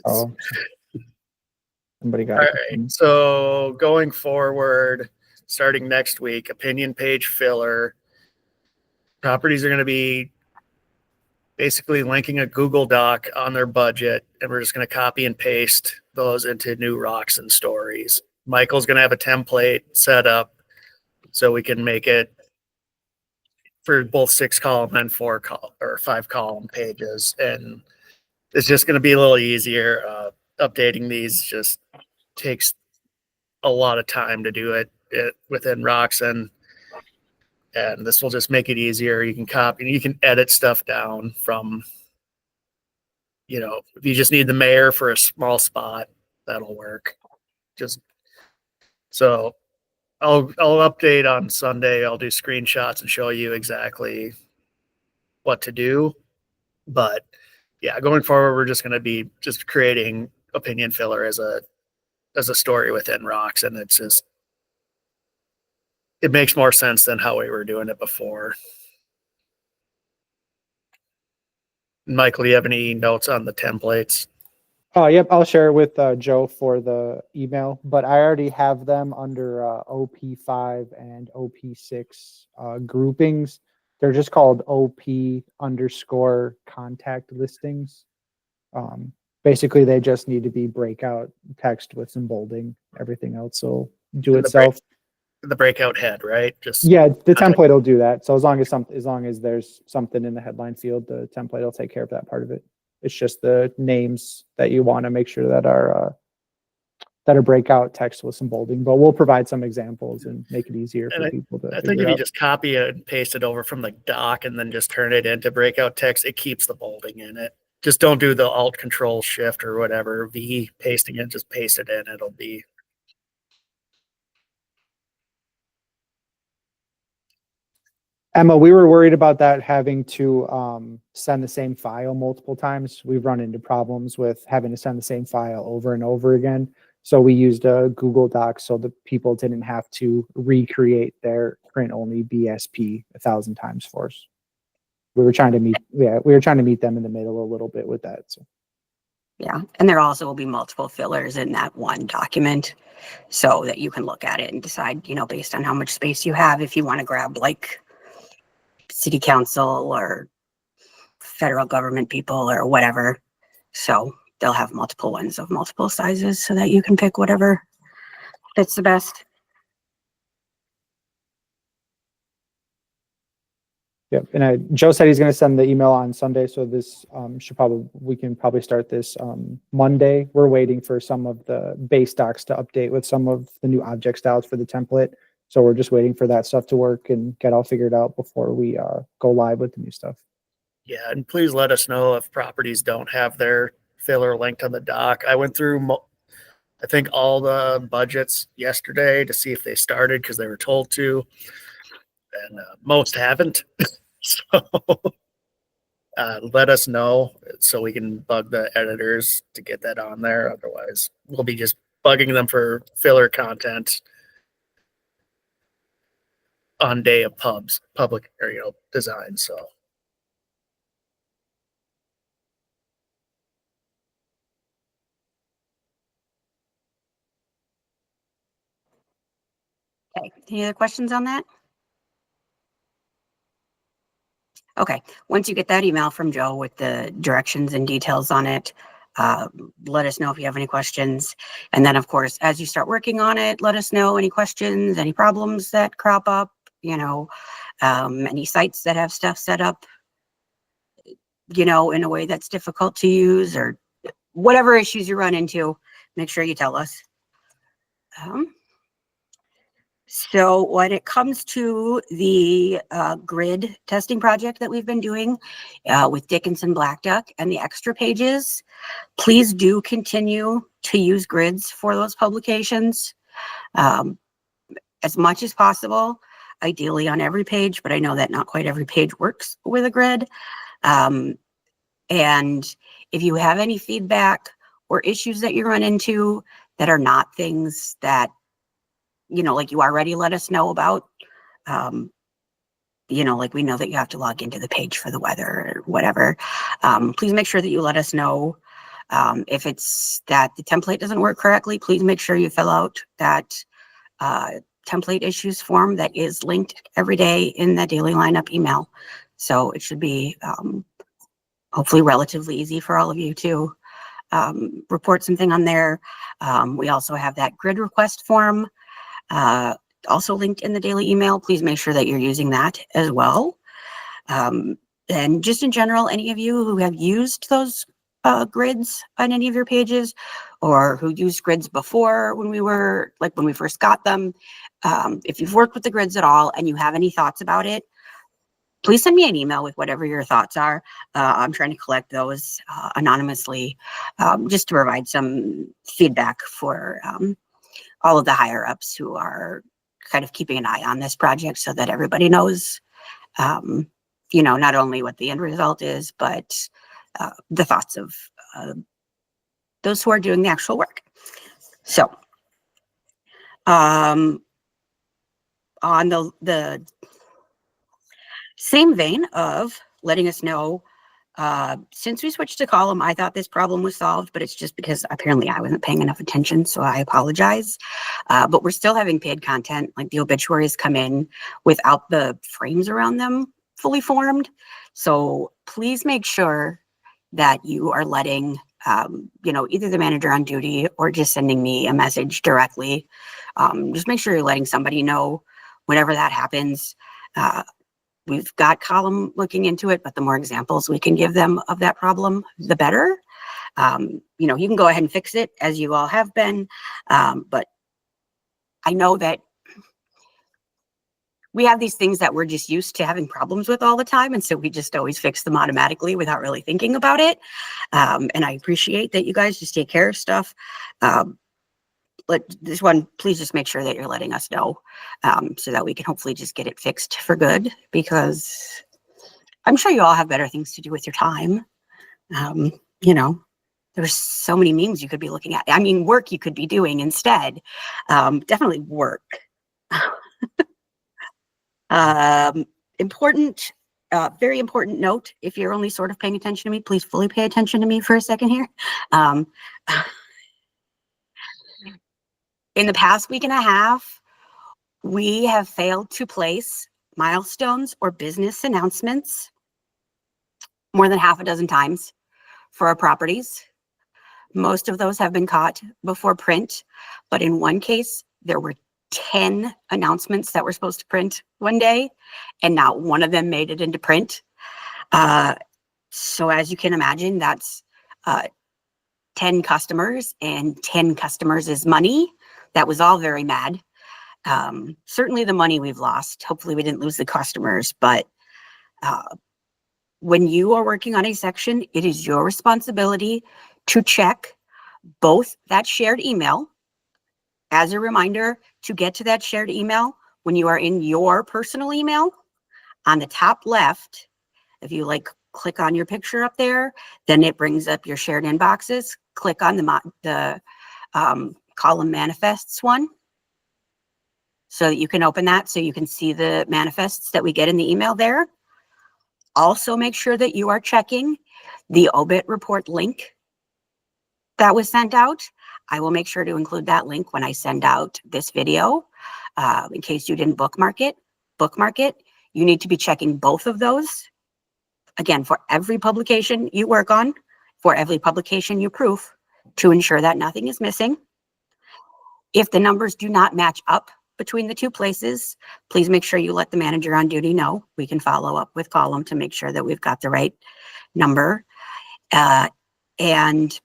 Oh, somebody got all it. right. So going forward, starting next week, opinion page filler. Properties are going to be basically linking a Google Doc on their budget, and we're just going to copy and paste those into new rocks and stories. Michael's going to have a template set up so we can make it for both 6-column and 5-column pages. And it's just going to be a little easier. Updating these just takes a lot of time to do it within rocks, and this will just make it easier. You can copy, you can edit stuff down from, if you just need the mayor for a small spot, that'll work. Just so I'll update on Sunday. I'll do screenshots and show you exactly what to do. But yeah, going forward, we're just going to be just creating opinion filler as a story within rocks, and it makes more sense than how we were doing it before. Michael, do you have any notes on the templates? Oh, yep. I'll share with Joe for the email, but I already have them under OP5 and OP6 groupings. They're just called OP_ contact listings. Basically, they just need to be breakout text with some bolding. Everything else will do itself. The breakout head, right? Just yeah, the template will do that. So as long as there's something in the headline field, the template will take care of that part of it. It's just the names that you want to make sure that are breakout text with some bolding. But we'll provide some examples and make it easier for people to. I think if you just copy it and paste it over from the doc and then just turn it into breakout text, it keeps the bolding in it. Just don't do the Alt Control Shift or whatever V pasting it. Just paste it in. It'll be. Emma, we were worried about that having to send the same file multiple times. We've run into problems with having to send the same file over and over again. So we used a Google Doc so the people didn't have to recreate their print-only BSP 1,000 times for us. We were trying to meet them in the middle a little bit with that. So. Yeah, and there also will be multiple fillers in that one document so that you can look at it and decide, based on how much space you have, if you want to grab like city council or federal government people or whatever. So they'll have multiple ones of multiple sizes so that you can pick whatever fits the best. Yep, and Joe said he's going to send the email on Sunday, so this we can probably start this Monday. We're waiting for some of the base docs to update with some of the new object styles for the template. So we're just waiting for that stuff to work and get all figured out before we go live with the new stuff. Yeah, and please let us know if properties don't have their filler linked on the doc. I went through, I think, all the budgets yesterday to see if they started because they were told to, and most haven't. So let us know so we can bug the editors to get that on there. Otherwise, we'll be just bugging them for filler content on day of public or design. So. Okay, any other questions on that? Okay, once you get that email from Joe with the directions and details on it, let us know if you have any questions. And then, of course, as you start working on it, let us know any questions, any problems that crop up, any sites that have stuff set up, in a way that's difficult to use, or whatever issues you run into, make sure you tell us. So when it comes to the grid testing project that we've been doing with Dickinson Black Duck and the extra pages, please do continue to use grids for those publications as much as possible, ideally on every page, but I know that not quite every page works with a grid. And if you have any feedback or issues that you run into that are not things that like you already let us know about, like we know that you have to log into the page for the weather or whatever. Please make sure that you let us know. If it's that the template doesn't work correctly, please make sure you fill out that template issues form that is linked every day in the daily lineup email. So it should be hopefully relatively easy for all of you to report something on there. We also have that grid request form also linked in the daily email. Please make sure that you're using that as well. And just in general, any of you who have used those grids on any of your pages, or who used grids before when we first got them, if you've worked with the grids at all and you have any thoughts about it, please send me an email with whatever your thoughts are. I'm trying to collect those anonymously, just to provide some feedback for all of the higher ups who are kind of keeping an eye on this project, so that everybody knows, not only what the end result is, but the thoughts of those who are doing the actual work. So on the same vein of letting us know, since we switched to column, I thought this problem was solved, but it's just because apparently I wasn't paying enough attention, so I apologize. But we're still having paid content, like the obituaries come in without the frames around them fully formed. So please make sure that you are letting, either the manager on duty or just sending me a message directly. Just make sure you're letting somebody know whenever that happens. We've got column looking into it, but the more examples we can give them of that problem, the better. You can go ahead and fix it, as you all have been. But I know that we have these things that we're just used to having problems with all the time. And so we just always fix them automatically without really thinking about it. And I appreciate that you guys just take care of stuff. But this one, please just make sure that you're letting us know, so that we can hopefully just get it fixed for good, because I'm sure you all have better things to do with your time. There's so many memes you could be looking at. I mean, work you could be doing instead. Definitely work. Important, very important note. If you're only sort of paying attention to me, please fully pay attention to me for a second here. In the past week and a half, we have failed to place milestones or business announcements more than half a dozen times for our properties. Most of those have been caught before print, but in one case, there were 10 announcements that were supposed to print one day, and not one of them made it into print. So as you can imagine, that's 10 customers, and 10 customers is money. That was all very mad. Certainly the money we've lost. Hopefully we didn't lose the customers, but when you are working on a section, it is your responsibility to check both that shared email. As a reminder, to get to that shared email, when you are in your personal email, on the top left, if you click on your picture up there, then it brings up your shared inboxes. Click on the column manifests one, so that you can open that, so you can see the manifests that we get in the email there. Also make sure that you are checking the obit report link that was sent out. I will make sure to include that link when I send out this video, in case you didn't bookmark it. You need to be checking both of those. Again, for every publication you work on, for every publication you proof, to ensure that nothing is missing. If the numbers do not match up between the two places, please make sure you let the manager on duty know. We can follow up with column to make sure that we've got the right number. And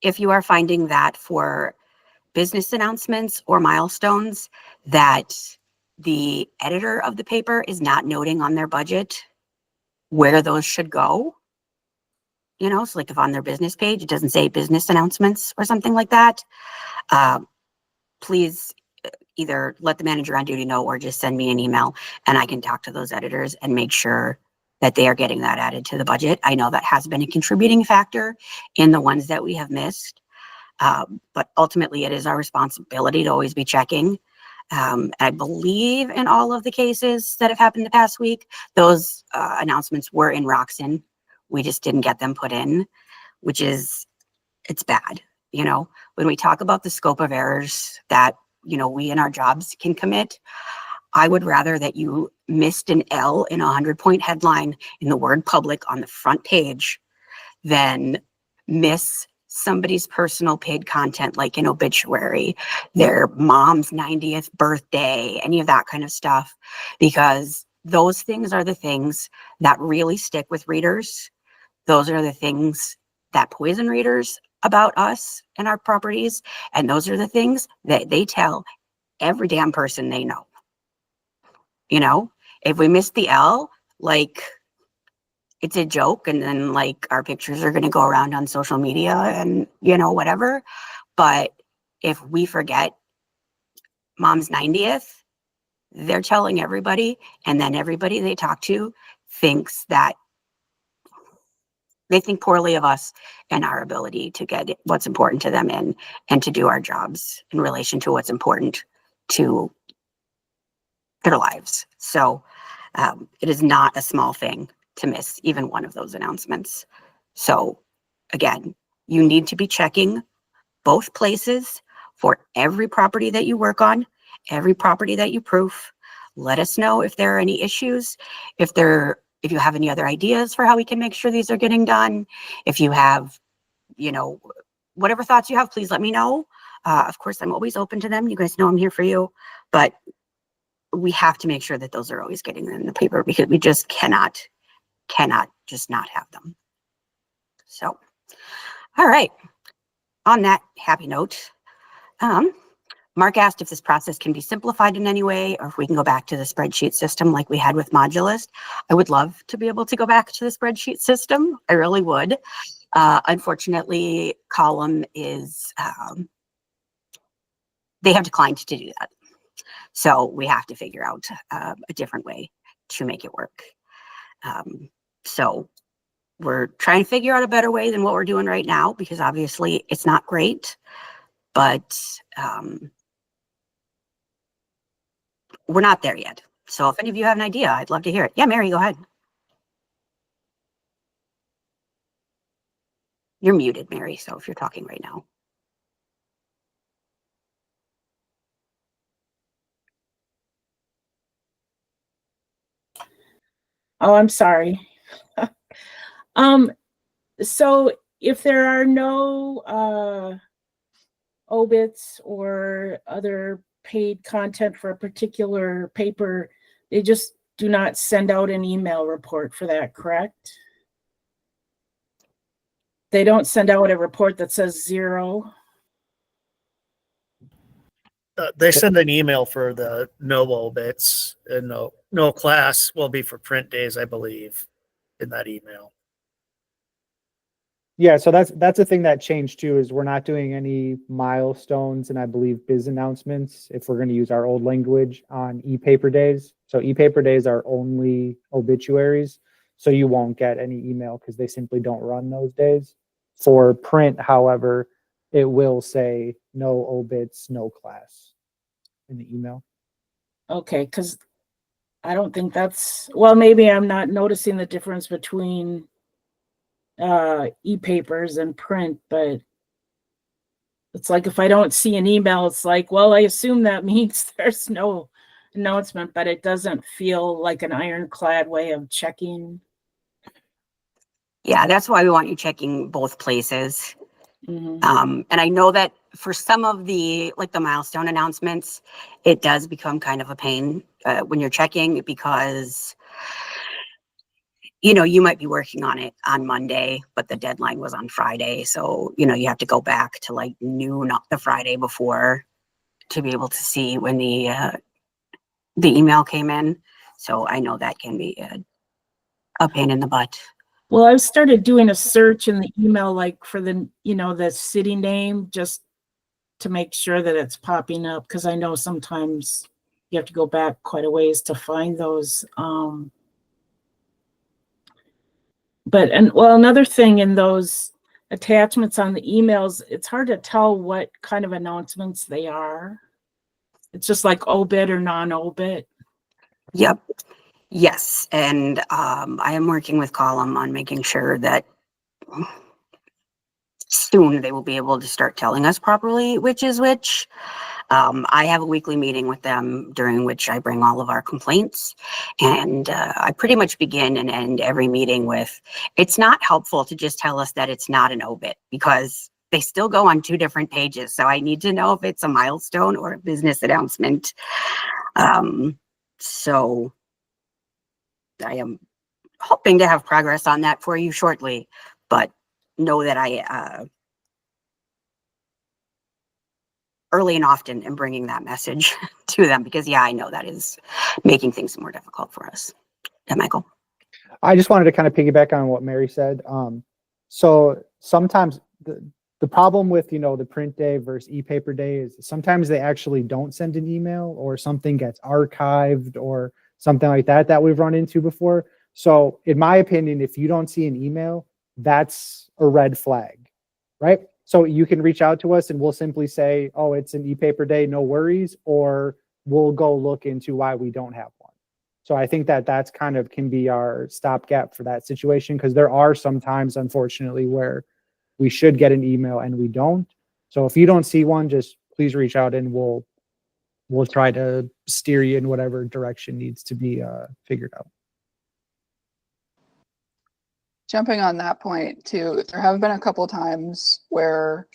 if you are finding that for business announcements or milestones, that the editor of the paper is not noting on their budget where those should go, so like if on their business page, it doesn't say business announcements or something like that, please either let the manager on duty know, or just send me an email, and I can talk to those editors and make sure that they are getting that added to the budget. I know that has been a contributing factor in the ones that we have missed, but ultimately it is our responsibility to always be checking. I believe in all of the cases that have happened the past week, those announcements were in Roxen. We just didn't get them put in. which is, it's bad. You know, when we talk about the scope of errors that, you know, we in our jobs can commit, I would rather that you missed an L in a 100-point headline in the word public on the front page than miss somebody's personal paid content like an obituary, their mom's 90th birthday, any of that kind of stuff, because those things are the things that really stick with readers. Those are the things that poison readers about us and our properties. And those are the things that they tell every damn person they know. You know, if we miss the L, like, it's a joke, and then like our pictures are going to go around on social media and, you know, whatever. But if we forget mom's 90th, they're telling everybody, and then everybody they talk to thinks that they think poorly of us and our ability to get what's important to them and to do our jobs in relation to what's important to their lives. So it is not a small thing to miss even one of those announcements. So again, you need to be checking both places for every property that you work on, every property that you proof. Let us know if there are any issues, if you have any other ideas for how we can make sure these are getting done. If you have, you know, whatever thoughts you have, please let me know. Of course, I'm always open to them. You guys know I'm here for you, but we have to make sure that those are always getting in the paper, because we just cannot just not have them. So, all right. On that happy note, Mark asked if this process can be simplified in any way, or if we can go back to the spreadsheet system like we had with Modulist. I would love to be able to go back to the spreadsheet system. I really would. Unfortunately, Column is, they have declined to do that. So we have to figure out a different way to make it work. So we're trying to figure out a better way than what we're doing right now, because obviously it's not great, but we're not there yet. So if any of you have an idea, I'd love to hear it. Yeah, Mary, go ahead. You're muted, Mary, so if you're talking right now. Oh, I'm sorry. So if there are no obits or other paid content for a particular paper, they just do not send out an email report for that, correct? They don't send out a report that says 0. They send an email for the no obits, and no class will be for print days, I believe, in that email. Yeah, so that's a thing that changed too, is we're not doing any milestones and I believe biz announcements, if we're going to use our old language, on e-paper days. So e-paper days are only obituaries, so you won't get any email because they simply don't run those days. For print, however, it will say no obits, no class in the email. Okay, because I don't think that's, well, maybe I'm not noticing the difference between e-papers and print, but it's like if I don't see an email, it's like, well, I assume that means there's no announcement, but it doesn't feel like an ironclad way of checking. Yeah, that's why we want you checking both places. Mm-hmm. And I know that for some of the, like the milestone announcements, it does become kind of a pain when you're checking, because, you know, you might be working on it on Monday, but the deadline was on Friday. So, you know, you have to go back to like noon the Friday before to be able to see when the email came in. So I know that can be a pain in the butt. Well, I've started doing a search in the email, like for the, you know, the city name, just to make sure that it's popping up, because I know sometimes you have to go back quite a ways to find those. But, and well, another thing in those attachments on the emails, it's hard to tell what kind of announcements they are. It's just like obit or non-obit. Yep. Yes. And I am working with Column on making sure that soon they will be able to start telling us properly which is which. I have a weekly meeting with them during which I bring all of our complaints, and I pretty much begin and end every meeting with, it's not helpful to just tell us that it's not an obit, because they still go on 2 different pages. So I need to know if it's a milestone or a business announcement. So I am hoping to have progress on that for you shortly, but know that I early and often am bringing that message to them, because yeah, I know that is making things more difficult for us. Yeah, Michael. I just wanted to kind of piggyback on what Mary said. So sometimes the problem with, the print day versus e-paper day is sometimes they actually don't send an email, or something gets archived or something like that that we've run into before. So in my opinion, if you don't see an email, that's a red flag, right? So you can reach out to us and we'll simply say, oh, it's an e-paper day, no worries, or we'll go look into why we don't have one. So I think that that's kind of can be our stopgap for that situation, because there are some times, unfortunately, where we should get an email and we don't. So if you don't see one, just please reach out and we'll try to steer you in whatever direction needs to be figured out. Jumping on that point too, there have been a couple times where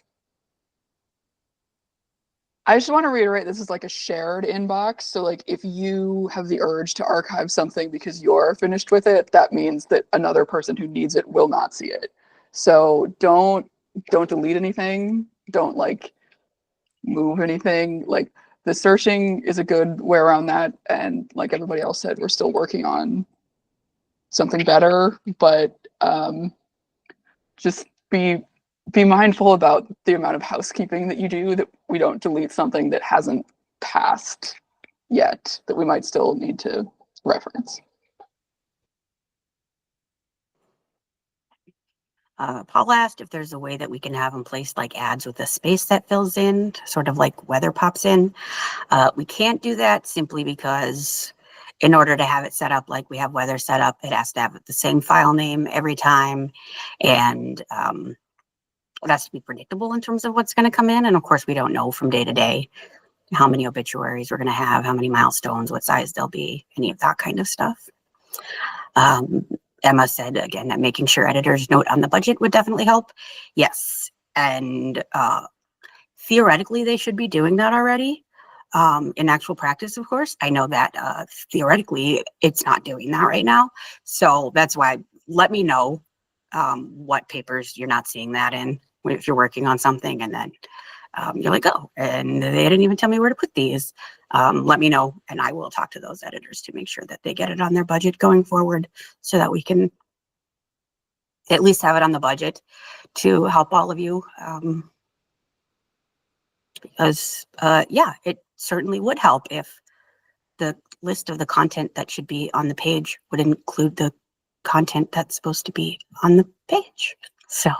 I just want to reiterate, this is like a shared inbox. So like if you have the urge to archive something because you're finished with it, that means that another person who needs it will not see it. So don't delete anything. Don't like move anything. Like the searching is a good way around that. And like everybody else said, we're still working on something better, but just be mindful about the amount of housekeeping that you do, that we don't delete something that hasn't passed yet, that we might still need to reference. Paul asked if there's a way that we can have in place like ads with a space that fills in, sort of like weather pops in. We can't do that simply because in order to have it set up like we have weather set up, it has to have the same file name every time. And it has to be predictable in terms of what's going to come in. And of course, we don't know from day to day how many obituaries we're going to have, how many milestones, what size they'll be, any of that kind of stuff. Emma said again that making sure editors note on the budget would definitely help. Yes. And theoretically, they should be doing that already. In actual practice, of course, I know that theoretically it's not doing that right now. So that's why let me know what papers you're not seeing that in if you're working on something, and then you're like, oh, and they didn't even tell me where to put these. Let me know, and I will talk to those editors to make sure that they get it on their budget going forward, so that we can at least have it on the budget to help all of you. Because yeah, it certainly would help if the list of the content that should be on the page would include the content that's supposed to be on the page. So,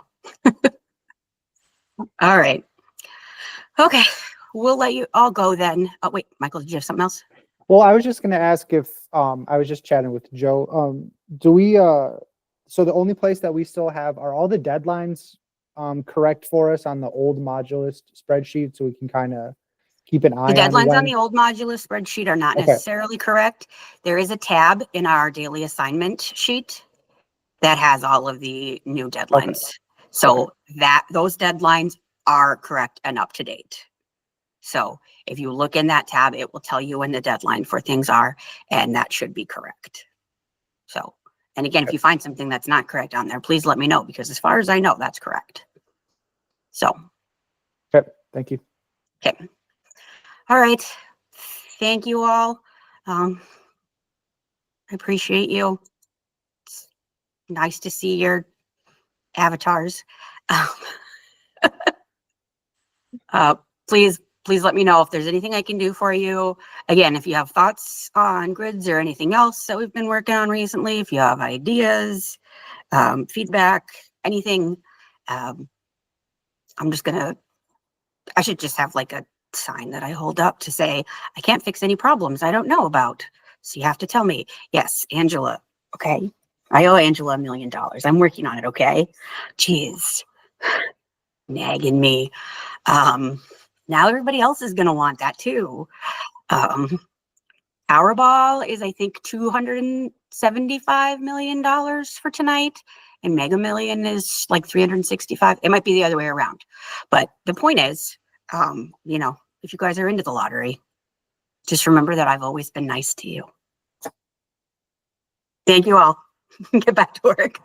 all right. Okay, we'll let you all go then. Oh, wait, Michael, did you have something else? Well, I was just going to ask if I was just chatting with Joe. Do we so the only place that we still have, are all the deadlines correct for us on the old modulist spreadsheet, so we can kind of keep an eye The on deadlines when... on the old modulus spreadsheet are not Okay. necessarily correct. There is a tab in our daily assignment sheet that has all of the new deadlines. Okay. So that those deadlines are correct and up to date. So if you look in that tab, it will tell you when the deadline for things are, and that should be correct. So, and again, if you find something that's not correct on there, please let me know, because as far as I know, that's correct. So. Okay, thank you. Okay. All right. Thank you all. I appreciate you. It's nice to see your avatars. Please let me know if there's anything I can do for you. Again, if you have thoughts on grids or anything else that we've been working on recently, if you have ideas, feedback, anything, I'm just gonna, I should just have like a sign that I hold up to say, I can't fix any problems I don't know about. So you have to tell me, yes, Angela, okay? I owe Angela $1 million. I'm working on it, okay? Jeez. nagging me. Now everybody else is going to want that too. Powerball is, I think, $275 million for tonight, and Mega Million is like 365. It might be the other way around. But the point is, you know, if you guys are into the lottery, just remember that I've always been nice to you. Thank you all. Get back to work.